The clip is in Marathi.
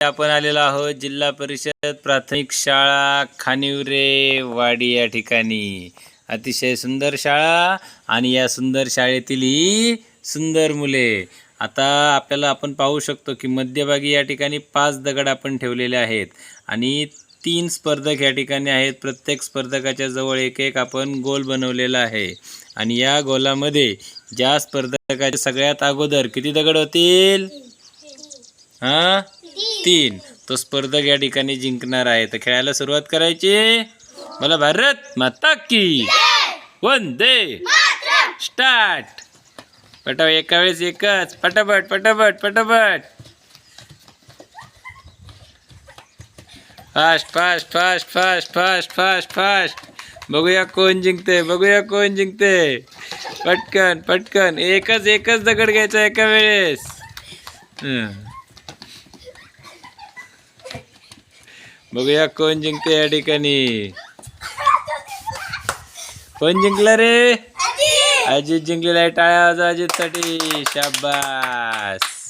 आपण आलेलो आहोत जिल्हा परिषद प्राथमिक शाळा खानिवरे वाडी या ठिकाणी. अतिशय सुंदर शाळा आणि या सुंदर शाळेतील ही सुंदर मुले. आता आपल्याला आपण पाहू शकतो की मध्यभागी या ठिकाणी 5 दगड आपण ठेवलेले आहेत आणि 3 स्पर्धक या ठिकाणी आहेत. प्रत्येक स्पर्धकाच्या जवळ एक आपण गोल बनवलेला आहे आणि या गोलामध्ये ज्या स्पर्धकाच्या सगळ्यात अगोदर किती दगड होतील? 3. तो स्पर्धक या ठिकाणी जिंकणार आहे. तर खेळायला सुरुवात करायची. मला भारत माता की वंदे स्टार्ट. पटाव एका वेळेस एकच. पटापट पटापट पटापट. Fast fast fast fast fast fast fast. बघूया कोण जिंकते, बघूया कोण जिंकते. पटकन पटकन. एकच दगड घ्यायचा एका वेळेस. बघूया कोण जिंकते या ठिकाणी. कोण जिंकला रे? अजित जिंकलेला आहे. टाळ्या वाजवा अजितसाठी. शाबास.